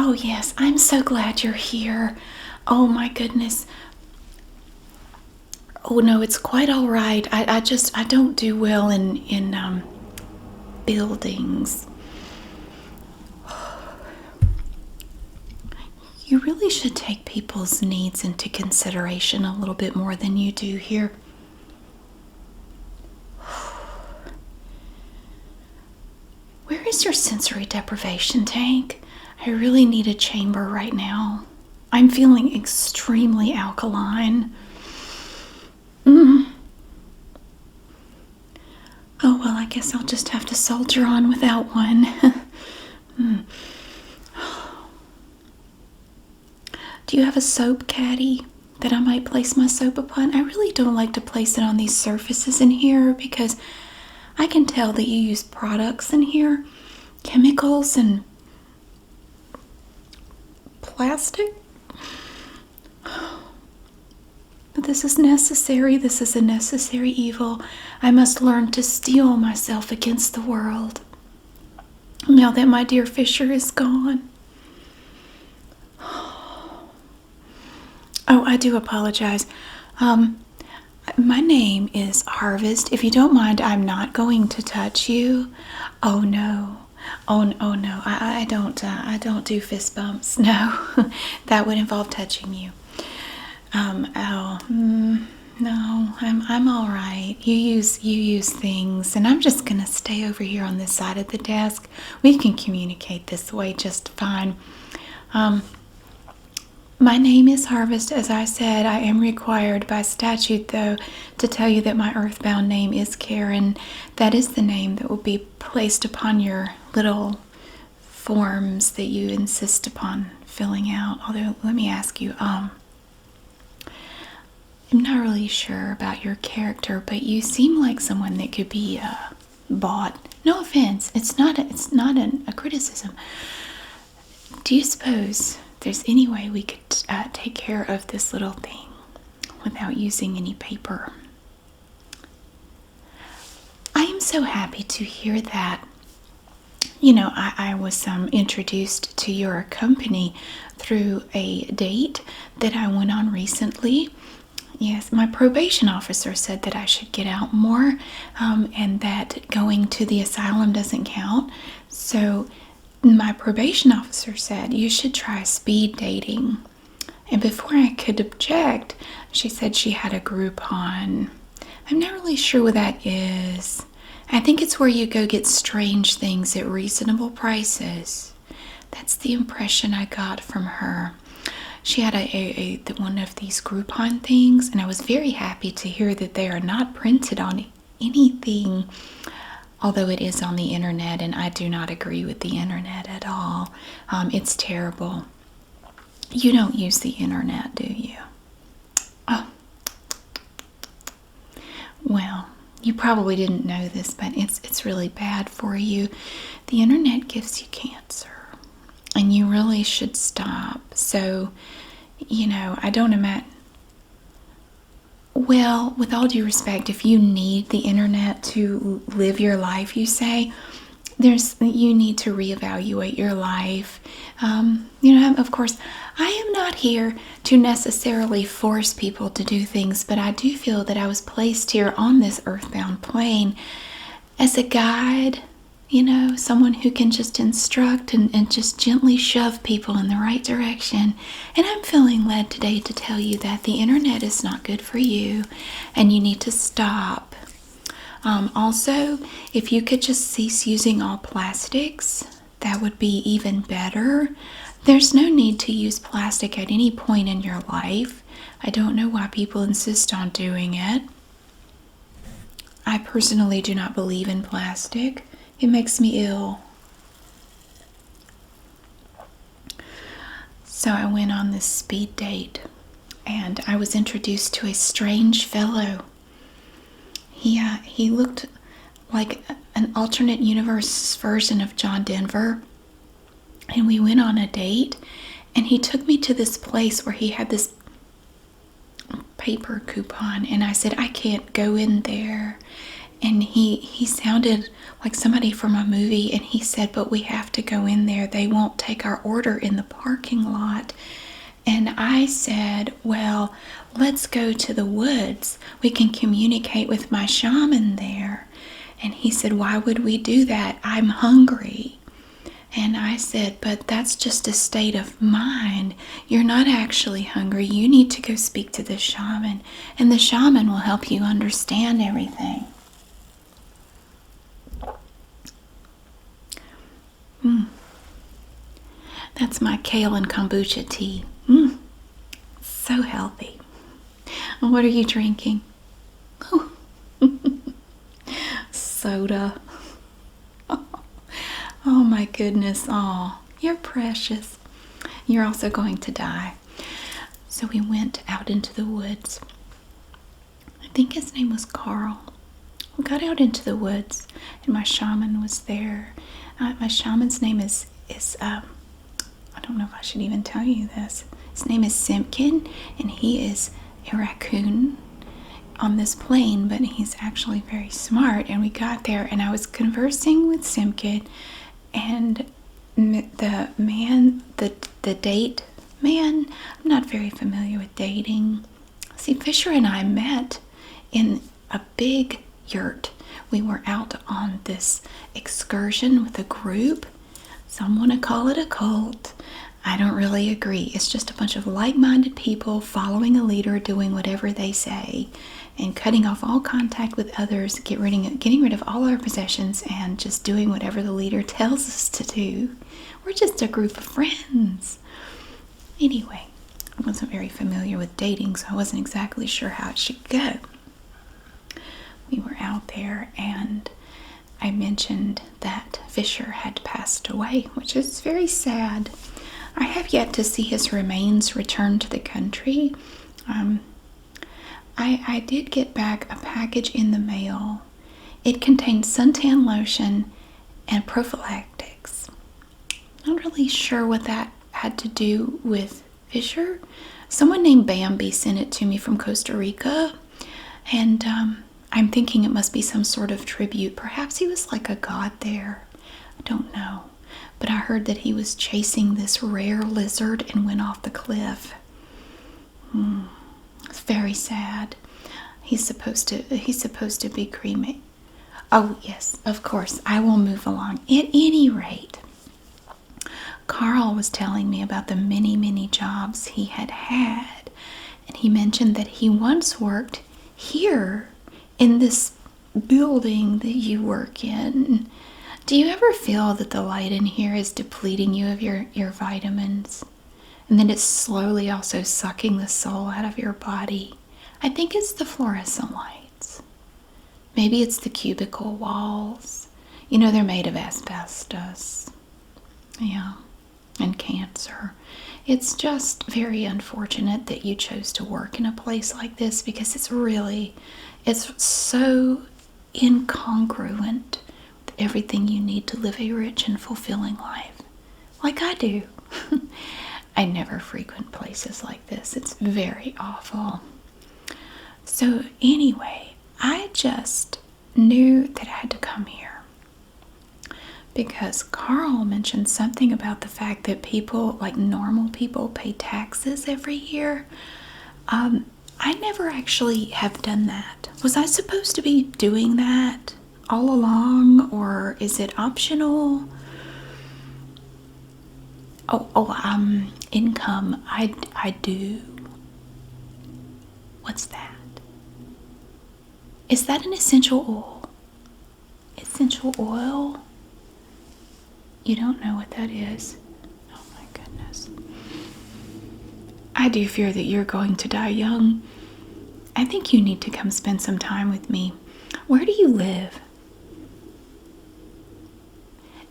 Oh, yes, I'm so glad you're here. Oh, my goodness. Oh, no, it's quite all right. I don't do well in buildings. You really should take people's needs into consideration a little bit more than you do here. Where is your sensory deprivation tank? I really need a chamber right now. I'm feeling extremely alkaline. Oh, well, I guess I'll just have to soldier on without one. Do you have a soap caddy that I might place my soap upon? I really don't like to place it on these surfaces in here because I can tell that you use products in here, chemicals and plastic. But this is necessary. This is a necessary evil. I must learn to steel myself against the world. Now that my dear Fisher is gone. Oh, I do apologize. My name is Harvest. If you don't mind, I'm not going to touch you. Oh no. Oh no. I don't do fist bumps. No. That would involve touching you. No, I'm all right. You use things, and I'm just gonna stay over here on this side of the desk. We can communicate this way just fine. My name is Harvest. As I said, I am required by statute, though, to tell you that my earthbound name is Karen. That is the name that will be placed upon your little forms that you insist upon filling out. Although, let me ask you, I'm not really sure about your character, but you seem like someone that could be bought. No offense, it's not a criticism. Do you suppose there's any way we could take care of this little thing without using any paper? I am so happy to hear that. You know, I was introduced to your company through a date that I went on recently. Yes, my probation officer said that I should get out more, and that going to the asylum doesn't count. So my probation officer said, you should try speed dating. And before I could object, she said she had a Groupon. I'm not really sure what that is. I think it's where you go get strange things at reasonable prices. That's the impression I got from her. She had one of these Groupon things, and I was very happy to hear that they are not printed on anything, although it is on the internet, and I do not agree with the internet at all. It's terrible. You don't use the internet, do you? Oh. Well, you probably didn't know this, but it's really bad for you. The internet gives you cancer, and you really should stop. So, you know, I don't imagine. Well, with all due respect, if you need the internet to live your life, you say, you need to reevaluate your life. Of course, I am not here to necessarily force people to do things, but I do feel that I was placed here on this earthbound plane as a guide, someone who can just instruct and just gently shove people in the right direction. And I'm feeling led today to tell you that the internet is not good for you and you need to stop. Also, if you could just cease using all plastics, that would be even better. There's no need to use plastic at any point in your life. I don't know why people insist on doing it. I personally do not believe in plastic. It makes me ill. So I went on this speed date, and I was introduced to a strange fellow. He looked like an alternate universe version of John Denver. And we went on a date, and he took me to this place where he had this paper coupon, and I said, I can't go in there. And he sounded like somebody from a movie, and he said, but we have to go in there. They won't take our order in the parking lot. And I said, well, let's go to the woods. We can communicate with my shaman there. And he said, why would we do that? I'm hungry. And I said, but that's just a state of mind. You're not actually hungry. You need to go speak to the shaman, and the shaman will help you understand everything. That's my kale and kombucha tea. So healthy. What are you drinking? Oh. Soda. Oh my goodness. Oh, you're precious. You're also going to die. So we went out into the woods. I think his name was Carl. We got out into the woods, and my shaman was there. My shaman's name is I don't know if I should even tell you this. His name is Simpkin, and he is a raccoon on this plane, but he's actually very smart. And we got there, and I was conversing with Simpkin, and the man, the date man, I'm not very familiar with dating. See, Fisher and I met in a big yurt. We were out on this excursion with a group. Some want to call it a cult. I don't really agree. It's just a bunch of like-minded people following a leader, doing whatever they say, and cutting off all contact with others, getting rid of all our possessions, and just doing whatever the leader tells us to do. We're just a group of friends. Anyway, I wasn't very familiar with dating, so I wasn't exactly sure how it should go. We were out there, and I mentioned that Fisher had passed away, which is very sad. I have yet to see his remains return to the country. I did get back a package in the mail. It contained suntan lotion and prophylactics. Not really sure what that had to do with Fisher. Someone named Bambi sent it to me from Costa Rica, and I'm thinking it must be some sort of tribute. Perhaps he was like a god there. I don't know. But I heard that he was chasing this rare lizard and went off the cliff. It's very sad. He's supposed to be cremated. Oh, yes, of course. I will move along. At any rate, Carl was telling me about the many, many jobs he had had. And he mentioned that he once worked here in this building that you work in. Do you ever feel that the light in here is depleting you of your vitamins? And then it's slowly also sucking the soul out of your body? I think it's the fluorescent lights. Maybe it's the cubicle walls. You know, they're made of asbestos. Yeah, and cancer. It's just very unfortunate that you chose to work in a place like this, because it's so incongruent with everything you need to live a rich and fulfilling life, like I do. I never frequent places like this. It's very awful. So anyway, I just knew that I had to come here because Carl mentioned something about the fact that people, like normal people, pay taxes every year. I never actually have done that. Was I supposed to be doing that all along, or is it optional? Income. I do. What's that? Is that an essential oil? Essential oil? You don't know what that is? Oh my goodness. I do fear that you're going to die young. I think you need to come spend some time with me. Where do you live?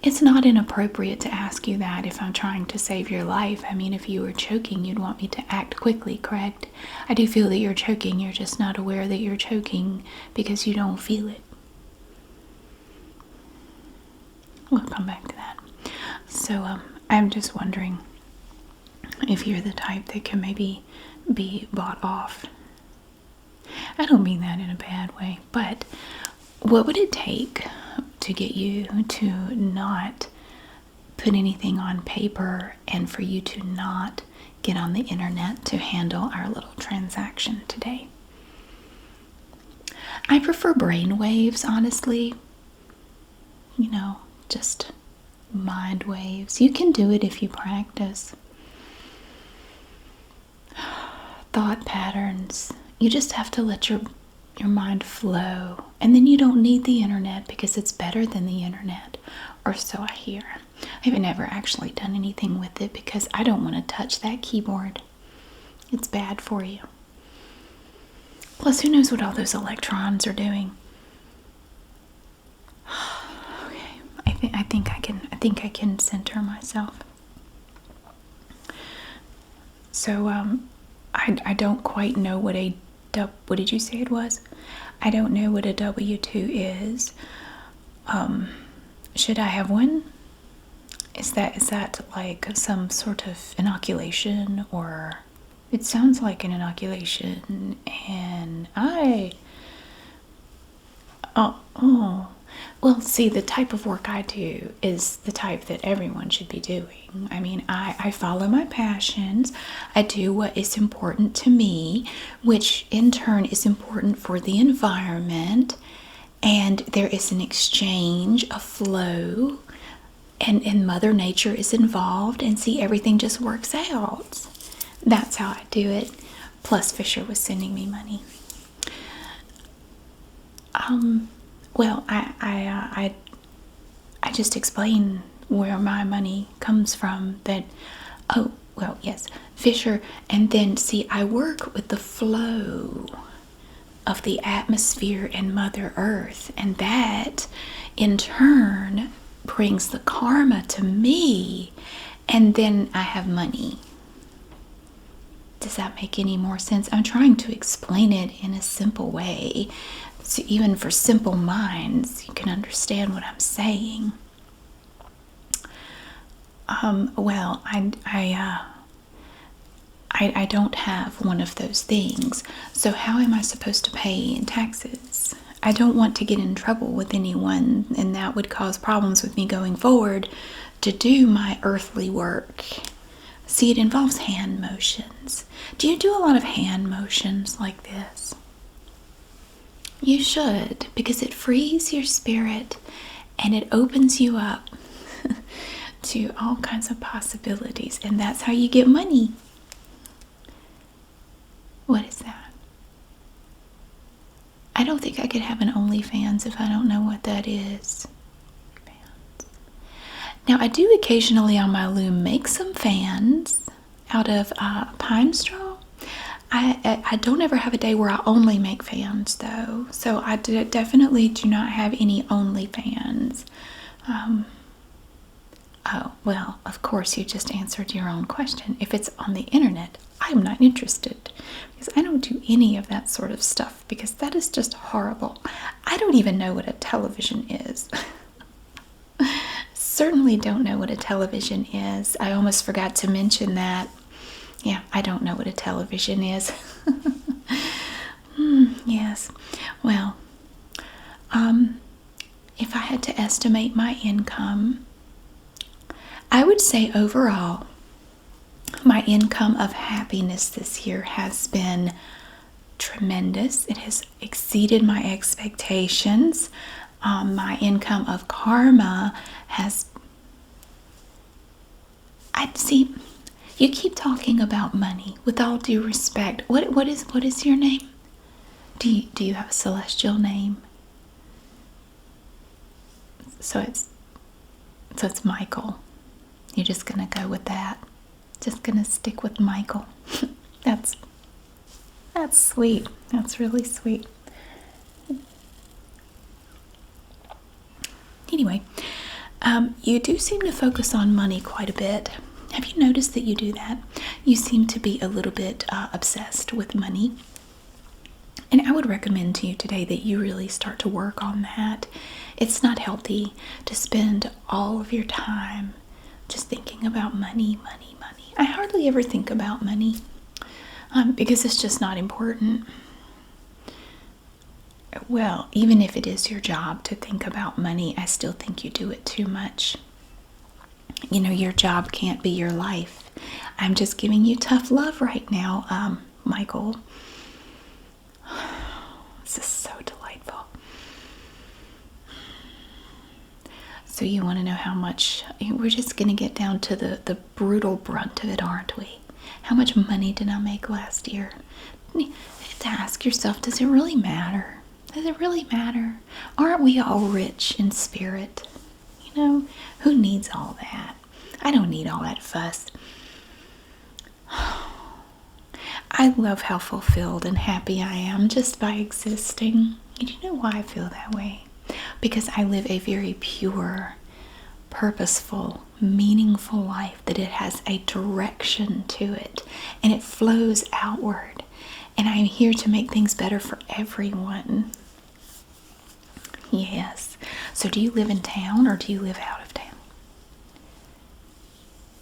It's not inappropriate to ask you that if I'm trying to save your life. I mean, if you were choking, you'd want me to act quickly, correct? I do feel that you're choking. You're just not aware that you're choking because you don't feel it. We'll come back to that. So, I'm just wondering if you're the type that can maybe be bought off. I don't mean that in a bad way, but What would it take to get you to not put anything on paper and for you to not get on the internet to handle our little transaction today? I prefer brain waves, honestly. Just mind waves. You can do it if you practice. Thought patterns. You just have to let your mind flow. And then you don't need the internet because it's better than the internet. Or so I hear. I've never actually done anything with it because I don't want to touch that keyboard. It's bad for you. Plus, who knows what all those electrons are doing? Okay, I think I can center myself. So, I don't quite know what what did you say it was? I don't know what a W-2 is. Should I have one? Is that like some sort of inoculation, or it sounds like an inoculation, and well, see, the type of work I do is the type that everyone should be doing. I mean, I follow my passions. I do what is important to me, which in turn is important for the environment. And there is an exchange, a flow, and Mother Nature is involved. And see, everything just works out. That's how I do it. Plus, Fisher was sending me money. Well, I just explain where my money comes from. That, oh, well, yes, Fisher. And then, see, I work with the flow of the atmosphere and Mother Earth. And that, in turn, brings the karma to me. And then I have money. Does that make any more sense? I'm trying to explain it in a simple way. So even for simple minds, you can understand what I'm saying. Well, I don't have one of those things. So how am I supposed to pay in taxes? I don't want to get in trouble with anyone, and that would cause problems with me going forward to do my earthly work. See, it involves hand motions. Do you do a lot of hand motions like this? You should, because it frees your spirit and it opens you up to all kinds of possibilities. And that's how you get money. What is that? I don't think I could have an OnlyFans if I don't know what that is. Now, I do occasionally on my loom make some fans out of pine straw. I don't ever have a day where I only make fans, though. So I definitely do not have any OnlyFans. Oh, well, of course, you just answered your own question. If it's on the internet, I'm not interested. Because I don't do any of that sort of stuff. Because that is just horrible. I don't even know what a television is. Certainly don't know what a television is. I almost forgot to mention that. Yeah, I don't know what a television is. Yes. Well, if I had to estimate my income, I would say overall, my income of happiness this year has been tremendous. It has exceeded my expectations. My income of karma has... I see. You keep talking about money. With all due respect, what is your name? Do you have a celestial name? So it's Michael. You're just gonna go with that. Just gonna stick with Michael. That's sweet. That's really sweet. Anyway, you do seem to focus on money quite a bit. Have you noticed that you do that? You seem to be a little bit obsessed with money. And I would recommend to you today that you really start to work on that. It's not healthy to spend all of your time just thinking about money, money, money. I hardly ever think about money because it's just not important. Well, even if it is your job to think about money, I still think you do it too much. Your job can't be your life. I'm just giving you tough love right now, Michael. This is so delightful. So you want to know how much, we're just going to get down to the brutal brunt of it, aren't we? How much money did I make last year? You have to ask yourself, does it really matter? Does it really matter? Aren't we all rich in spirit? Who needs all that? I don't need all that fuss. I love how fulfilled and happy I am just by existing. And you know why I feel that way? Because I live a very pure, purposeful, meaningful life, that it has a direction to it and it flows outward. And I'm here to make things better for everyone. Yes. So do you live in town or do you live out of town?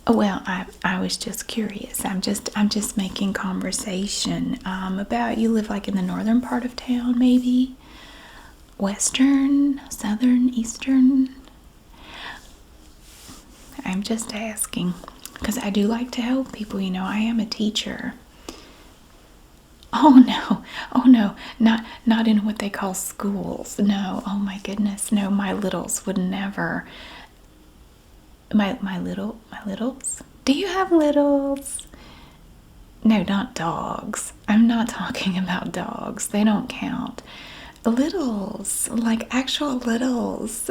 Well, I was just curious. I'm just making conversation about, you live like in the northern part of town, maybe? Western, southern, eastern? I'm just asking because I do like to help people. I am a teacher. Oh no, not in what they call schools. No, oh my goodness, no, my littles would never. My littles? Do you have littles? No, not dogs. I'm not talking about dogs. They don't count. Littles, like actual littles.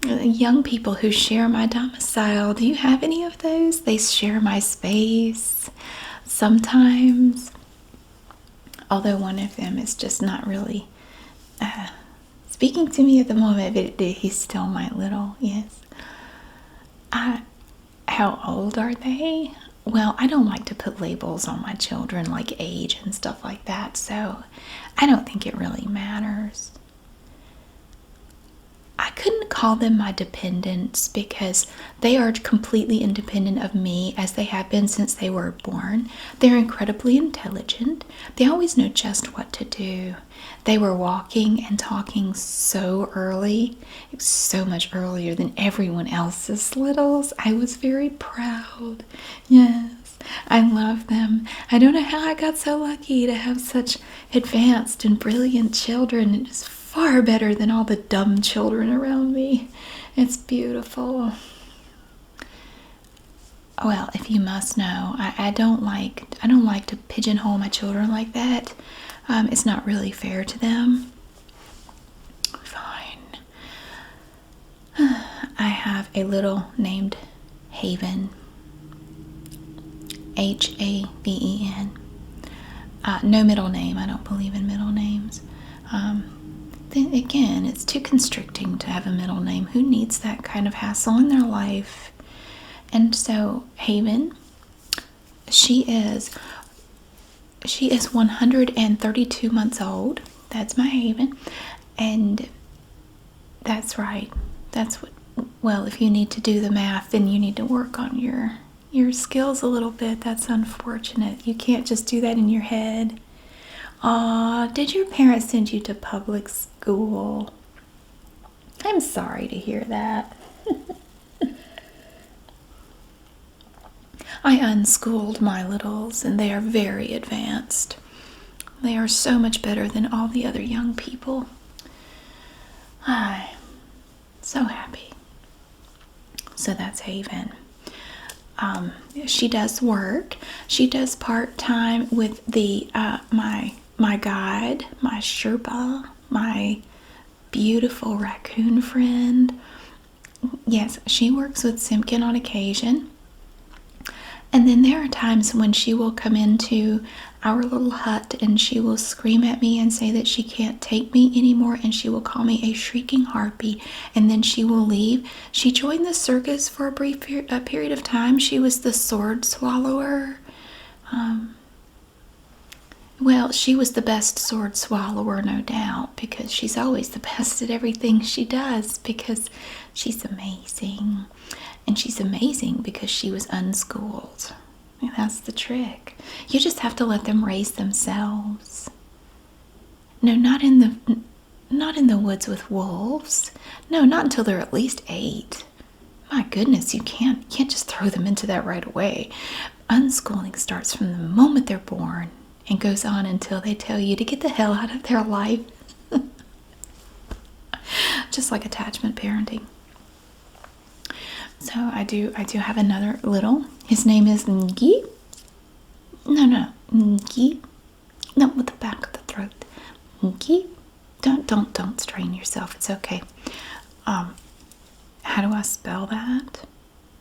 Young people who share my domicile. Do you have any of those? They share my space sometimes. Although one of them is just not really speaking to me at the moment, but he's still my little, yes. How old are they? Well, I don't like to put labels on my children, like age and stuff like that, so I don't think it really matters. I couldn't call them my dependents because they are completely independent of me, as they have been since they were born. They're incredibly intelligent. They always know just what to do. They were walking and talking so early, so much earlier than everyone else's littles. I was very proud. Yes, I love them. I don't know how I got so lucky to have such advanced and brilliant children. It's far better than all the dumb children around me. It's beautiful. Well, if you must know, I don't like to pigeonhole my children like that. It's not really fair to them. Fine. I have a little named Haven. Haven. No middle name. I don't believe in middle names. Then again, it's too constricting to have a middle name. Who needs that kind of hassle in their life? And so Haven, she is 132 months old. That's my Haven. And that's right. That's what, well, if you need to do the math, then you need to work on your skills a little bit. That's unfortunate. You can't just do that in your head. Aw, did your parents send you to public school? I'm sorry to hear that. I unschooled my littles, and they are very advanced. They are so much better than all the other young people. I'm so happy. So that's Haven. She does work. She does part-time with the my guide, my Sherpa, my beautiful raccoon friend. Yes, she works with Simpkin on occasion. And then there are times when she will come into our little hut and she will scream at me and say that she can't take me anymore, and she will call me a shrieking harpy, and then she will leave. She joined the circus for a brief period of time. She was the sword swallower. Well, she was the best sword swallower, no doubt, because she's always the best at everything she does, because she's amazing. And she's amazing because she was unschooled. And that's the trick. You just have to let them raise themselves. No, not in the... Not in the woods with wolves. No, not until they're at least 8. My goodness, you can't just throw them into that right away. Unschooling starts from the moment they're born and goes on until they tell you to get the hell out of their life. Just like attachment parenting. So I do have another little. His name is Ngi. No, Ngi. No, with the back of the throat. Ngi. Don't strain yourself. It's okay. How do I spell that?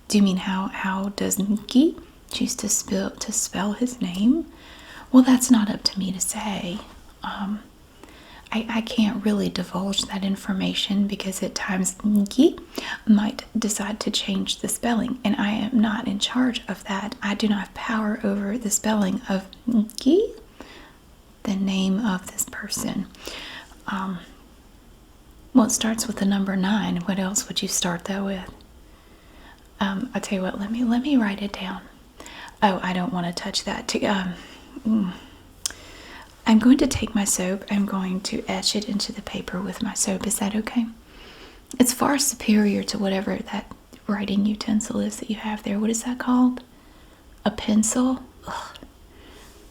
Do you mean how does Ngi choose to spell his name? Well, that's not up to me to say. I can't really divulge that information because at times Ngi might decide to change the spelling, and I am not in charge of that. I do not have power over the spelling of Ngi, the name of this person. Well, it starts with the number 9. What else would you start that with? I'll tell you what, let me write it down. Oh, I don't want to touch that. I'm going to take my soap. I'm going to etch it into the paper with my soap. Is that okay? It's far superior to whatever that writing utensil is that you have there. What is that called? A pencil? Ugh,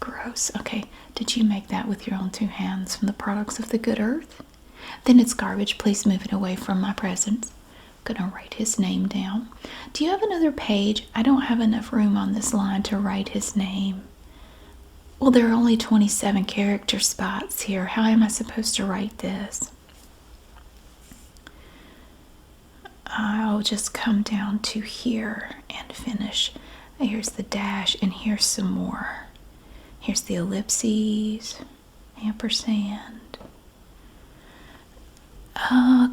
gross. Okay, did you make that with your own 2 hands from the products of the good earth? Then it's garbage. Please move it away from my presence. I'm gonna write his name down. Do you have another page? I don't have enough room on this line to write his name. Well, there are only 27 character spots here. How am I supposed to write this? I'll just come down to here and finish. Here's the dash, and here's some more. Here's the ellipses, ampersand,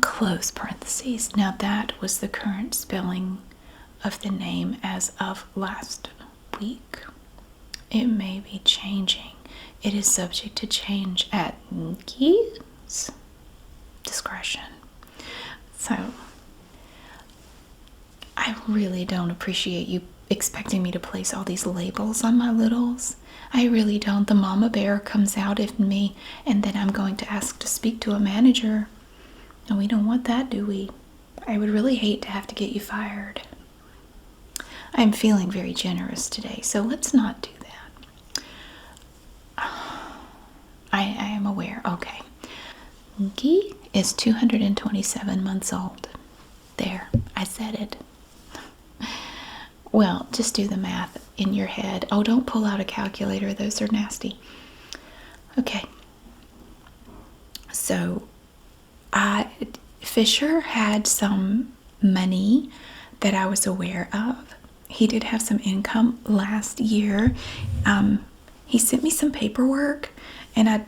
close parentheses. Now that was the current spelling of the name as of last week. It may be changing. It is subject to change at Ngi's discretion. So, I really don't appreciate you expecting me to place all these labels on my littles. I really don't. The mama bear comes out in me, and then I'm going to ask to speak to a manager. And we don't want that, do we? I would really hate to have to get you fired. I'm feeling very generous today, so let's not do that. I am aware. Okay. Ngi is 227 months old. There, I said it. Well, just do the math in your head. Oh, don't pull out a calculator. Those are nasty. Okay. So, Fisher had some money that I was aware of. He did have some income last year. He sent me some paperwork, and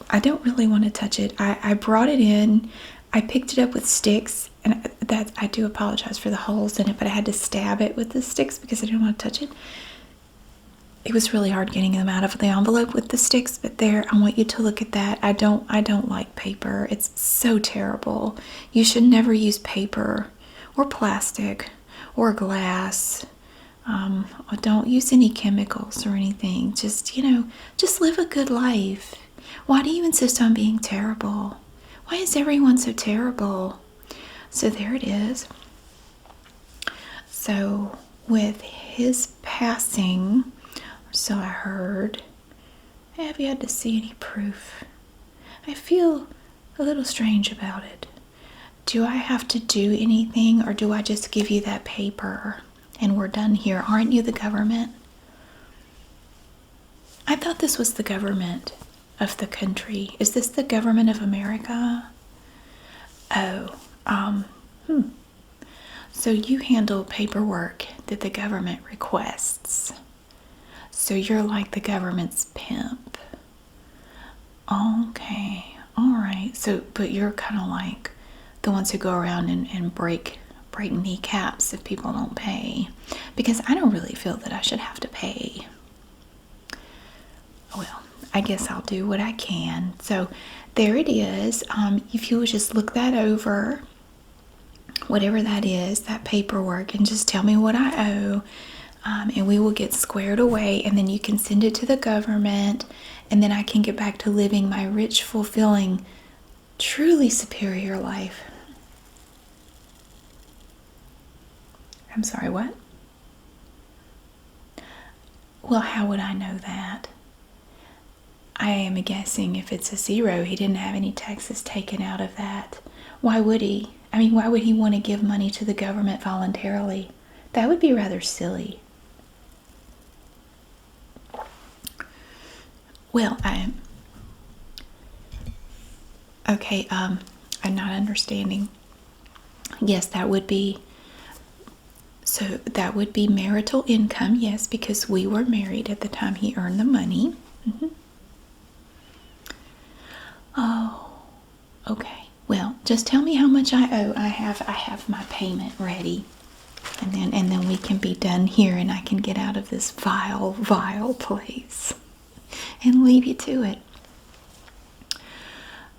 I don't really want to touch it. I brought it in. I picked it up with sticks, and that I do apologize for the holes in it, but I had to stab it with the sticks because I didn't want to touch it. It was really hard getting them out of the envelope with the sticks, but there, I want you to look at that. I don't like paper. It's so terrible. You should never use paper or plastic or glass. Don't use any chemicals or anything. Just live a good life. Why do you insist on being terrible? Why is everyone so terrible? So there it is. So with his passing, so I heard, have you had to see any proof? I feel a little strange about it. Do I have to do anything, or do I just give you that paper and we're done here? Aren't you the government? I thought this was the government of the country. Is this the government of America? Oh, So you handle paperwork that the government requests. So you're like the government's pimp. Okay, all right. So, but you're kind of like the ones who go around and break kneecaps if people don't pay. Because I don't really feel that I should have to pay. Well, I guess I'll do what I can. So there it is. If you would just look that over, whatever that is, that paperwork, and just tell me what I owe, and we will get squared away, and then you can send it to the government, and then I can get back to living my rich, fulfilling Truly superior life. I'm sorry, what? Well, how would I know that? I am guessing if it's a zero, he didn't have any taxes taken out of that. Why would he? I mean, why would he want to give money to the government voluntarily? That would be rather silly. Well, okay, I'm not understanding. Yes, that would be, so that would be marital income, yes, because we were married at the time he earned the money. Mhm. Oh, okay. Well, just tell me how much I owe. I have my payment ready. And then we can be done here and I can get out of this vile, vile place and leave you to it.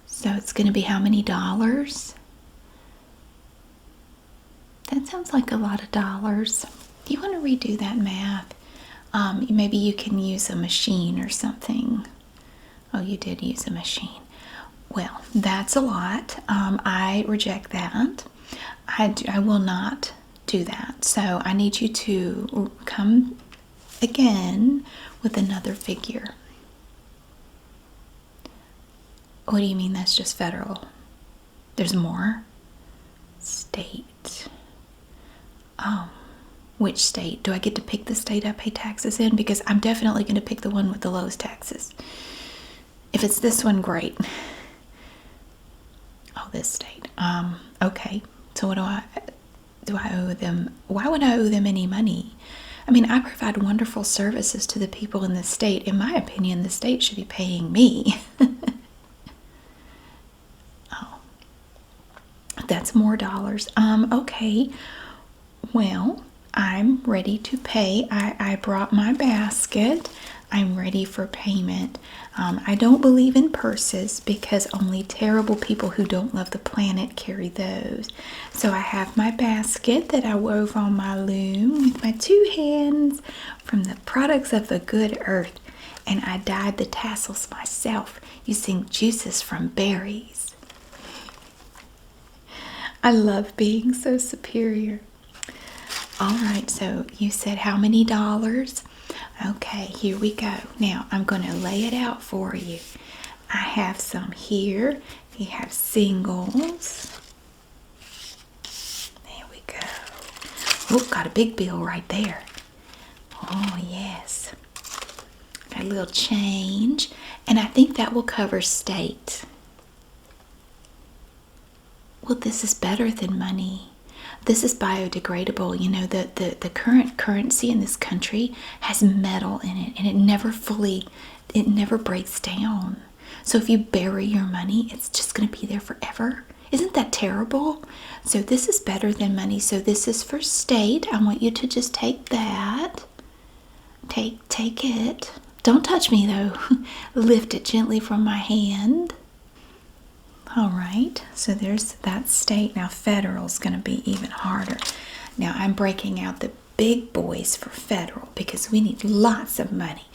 So it's going to be how many dollars? That sounds like a lot of dollars. Do you want to redo that math? Maybe you can use a machine or something. Oh, you did use a machine. Well, that's a lot. I reject that. I will not do that. So I need you to come again with another figure. What do you mean that's just federal? There's more? State. Which state? Do I get to pick the state I pay taxes in? Because I'm definitely going to pick the one with the lowest taxes. If it's this one, great. Oh, this state. Okay. So what do I owe them? Why would I owe them any money? I mean, I provide wonderful services to the people in this state. In my opinion, the state should be paying me. Oh, that's more dollars. Okay. Well, I'm ready to pay. I brought my basket. I'm ready for payment. I don't believe in purses because only terrible people who don't love the planet carry those. So I have my basket that I wove on my loom with my 2 hands from the products of the good earth. And I dyed the tassels myself using juices from berries. I love being so superior. All right, so you said how many dollars? Okay, here we go. Now, I'm going to lay it out for you. I have some here. You have singles. There we go. Oh, got a big bill right there. Oh, yes. Got a little change. And I think that will cover state. Well, this is better than money. This is biodegradable. You know, the current currency in this country has metal in it, and it never breaks down. So if you bury your money, it's just going to be there forever. Isn't that terrible? So this is better than money. So this is for state. I want you to just take that. Take it. Don't touch me, though. Lift it gently from my hand. All right, so there's that state. Now federal is going to be even harder. Now I'm breaking out the big boys for federal because we need lots of money.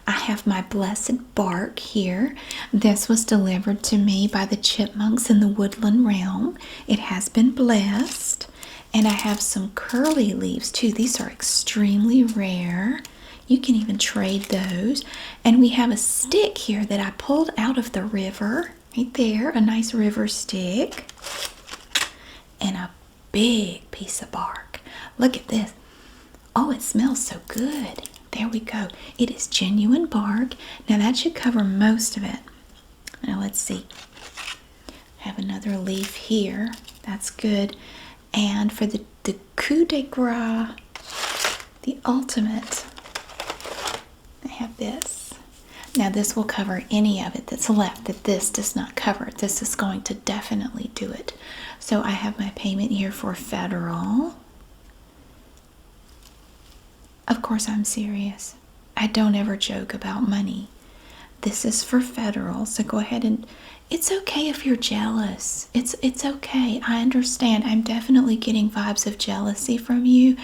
I have my blessed bark here. This was delivered to me by the chipmunks in the woodland realm. It has been blessed. And I have some curly leaves too. These are extremely rare. You can even trade those. And we have a stick here that I pulled out of the river. Right there, a nice river stick. And a big piece of bark. Look at this. Oh, it smells so good. There we go. It is genuine bark. Now that should cover most of it. Now let's see. I have another leaf here. That's good. And for the coup de grace, the ultimate, I have this. Now this will cover any of it that's left that this does not cover. This is going to definitely do it. So I have my payment here for federal. Of course I'm serious. I don't ever joke about money. This is for federal, so go ahead and it's okay if you're jealous. It's okay. I understand. I'm definitely getting vibes of jealousy from you.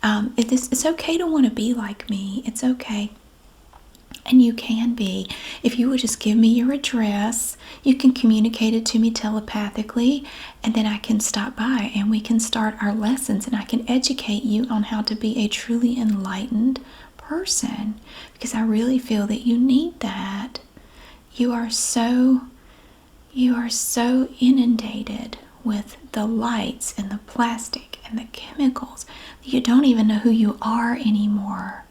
It's okay to want to be like me. It's okay. And you can be. If you would just give me your address, you can communicate it to me telepathically, and then I can stop by and we can start our lessons and I can educate you on how to be a truly enlightened person, because I really feel that you need that. You are so inundated with the lights and the plastic and the chemicals that you don't even know who you are anymore.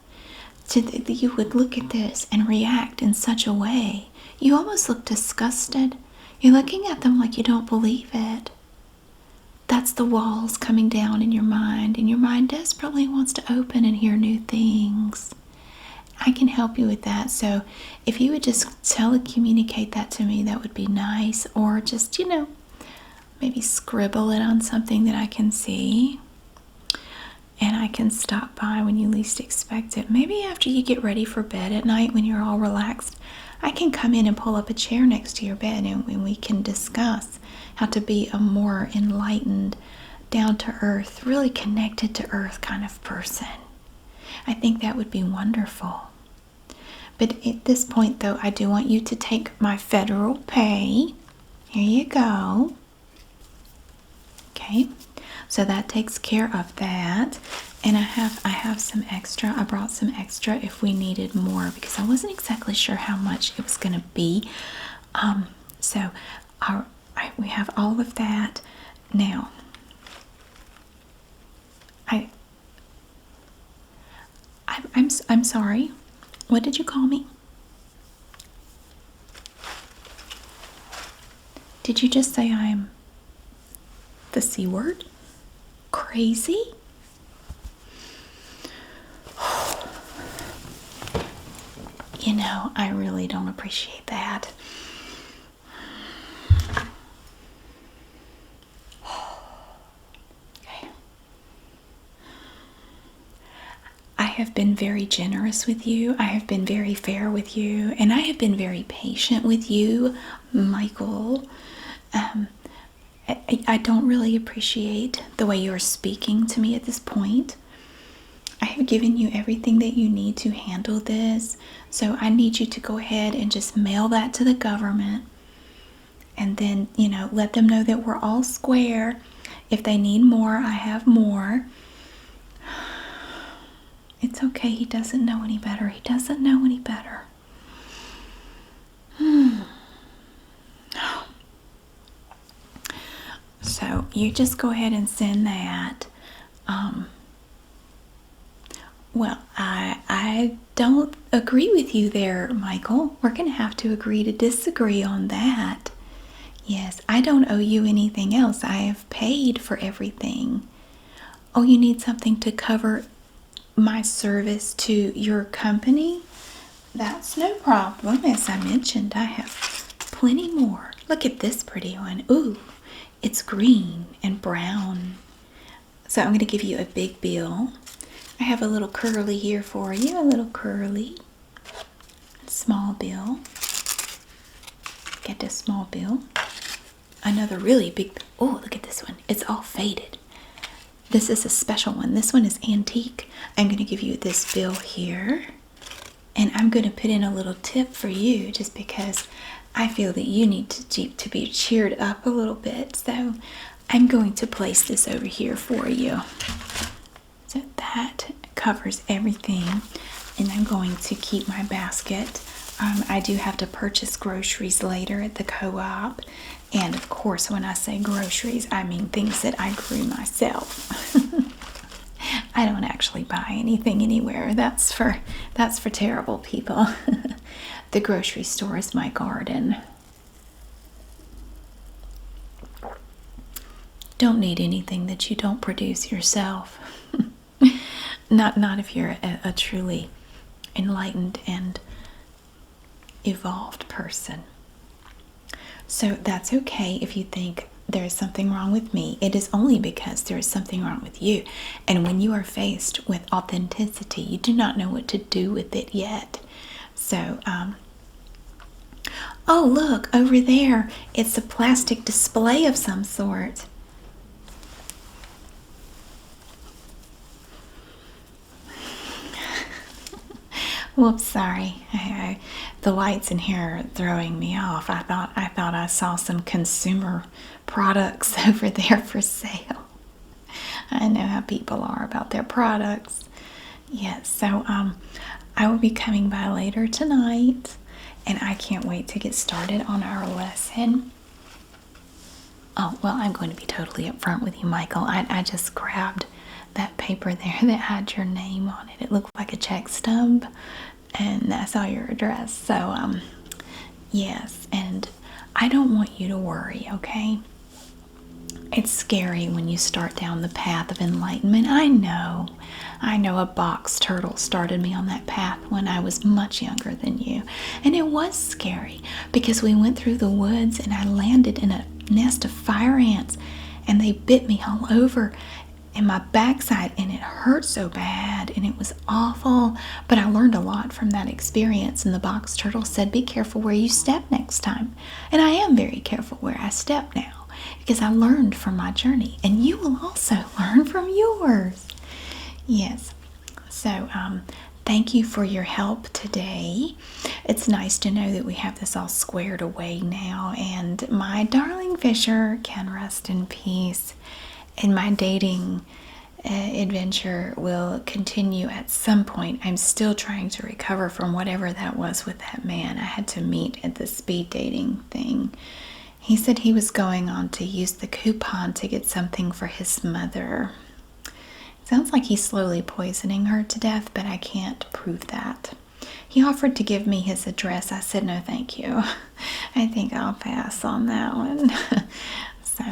So that you would look at this and react in such a way. You almost look disgusted. You're looking at them like you don't believe it. That's the walls coming down in your mind, and your mind desperately wants to open and hear new things. I can help you with that. So if you would just telecommunicate that to me, that would be nice. Or just, maybe scribble it on something that I can see. And I can stop by when you least expect it. Maybe after you get ready for bed at night when you're all relaxed, I can come in and pull up a chair next to your bed and we can discuss how to be a more enlightened, down-to-earth, really connected to earth kind of person. I think that would be wonderful. But at this point, though, I do want you to take my federal pay. Here you go. Okay. So that takes care of that. And I have some extra. I brought some extra if we needed more, because I wasn't exactly sure how much it was going to be. So we have all of that. Now, I'm sorry. What did you call me? Did you just say I'm the C word? Crazy? I really don't appreciate that. Okay. I have been very generous with you. I have been very fair with you. And I have been very patient with you, Michael. I don't really appreciate the way you're speaking to me at this point. I have given you everything that you need to handle this, so I need you to go ahead and just mail that to the government, and then, let them know that we're all square. If they need more, I have more. It's okay. He doesn't know any better. He doesn't know any better. So you just go ahead and send that. Well, I don't agree with you there, Michael. We're going to have to agree to disagree on that. Yes, I don't owe you anything else. I have paid for everything. Oh, you need something to cover my service to your company? That's no problem. As I mentioned, I have plenty more. Look at this pretty one. Ooh, it's green and brown. So I'm going to give you a big bill. I have a little curly here for you, a little curly. Small bill. Get this small bill. Another really big, oh, look at this one. It's all faded. This is a special one. This one is antique. I'm going to give you this bill here. And I'm going to put in a little tip for you just because I feel that you need to be cheered up a little bit. So I'm going to place this over here for you. So that covers everything. And I'm going to keep my basket. I do have to purchase groceries later at the co-op. And of course, when I say groceries, I mean things that I grew myself. I don't actually buy anything anywhere. That's for terrible people. The grocery store is my garden. Don't need anything that you don't produce yourself. Not if you're a truly enlightened and evolved person. So that's okay if you think there is something wrong with me. It is only because there is something wrong with you. And when you are faced with authenticity, you do not know what to do with it yet. So, oh, look, over there. It's a plastic display of some sort. Whoops, sorry. The lights in here are throwing me off. I thought I saw some consumer products over there for sale. I know how people are about their products. Yes, so I will be coming by later tonight, and I can't wait to get started on our lesson. Oh, well, I'm going to be totally upfront with you, Michael. I just grabbed that paper there that had your name on it. It looked like a check stub, and I saw your address. So, yes, and I don't want you to worry, okay? It's scary when you start down the path of enlightenment. I know. A box turtle started me on that path when I was much younger than you. And it was scary because we went through the woods and I landed in a nest of fire ants and they bit me all over in my backside and it hurt so bad and it was awful. But I learned a lot from that experience, and the box turtle said, be careful where you step next time. And I am very careful where I step now, because I learned from my journey, and you will also learn from yours. Yes, so thank you for your help today. It's nice to know that we have this all squared away now, and my darling Fisher can rest in peace, and my dating adventure will continue at some point. I'm still trying to recover from whatever that was with that man I had to meet at the speed dating thing. He said he was going on to use the coupon to get something for his mother. Sounds like he's slowly poisoning her to death, but I can't prove that. He offered to give me his address. I said no thank you. I think I'll pass on that one. So,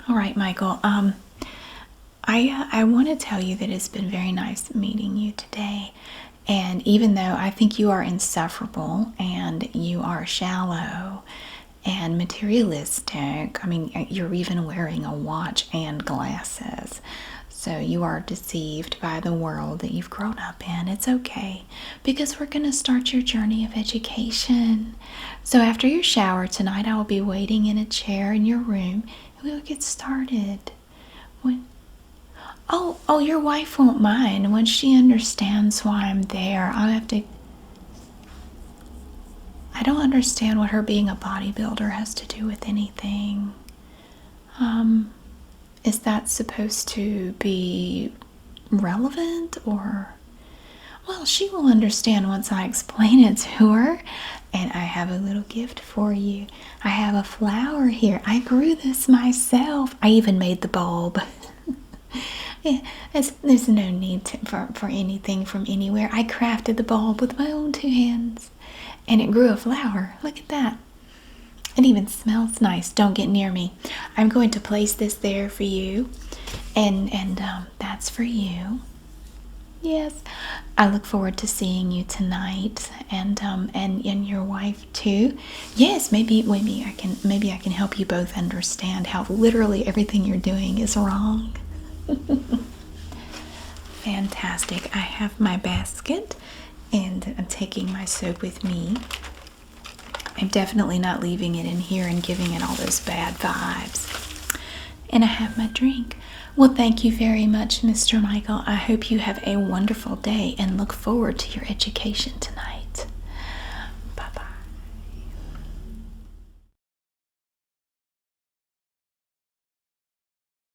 all right, Michael. I want to tell you that it's been very nice meeting you today. And even though I think you are insufferable and you are shallow and materialistic, I mean, you're even wearing a watch and glasses. So you are deceived by the world that you've grown up in. It's okay, because we're going to start your journey of education. So after your shower tonight, I will be waiting in a chair in your room, and we will get started. Oh, your wife won't mind. Once she understands why I'm there, I'll have to... I don't understand what her being a bodybuilder has to do with anything. Is that supposed to be relevant, or... Well, she will understand once I explain it to her. And I have a little gift for you. I have a flower here. I grew this myself. I even made the bulb. Yeah, there's no need for anything from anywhere. I crafted the bulb with my own 2 hands. And it grew a flower. Look at that. It even smells nice. Don't get near me. I'm going to place this there for you. And that's for you. Yes. I look forward to seeing you tonight, and your wife too. Yes, maybe I can help you both understand how literally everything you're doing is wrong. Fantastic. I have my basket, and I'm taking my soap with me. I'm definitely not leaving it in here and giving it all those bad vibes. And I have my drink. Well, thank you very much, Mr. Michael. I hope you have a wonderful day and look forward to your education tonight.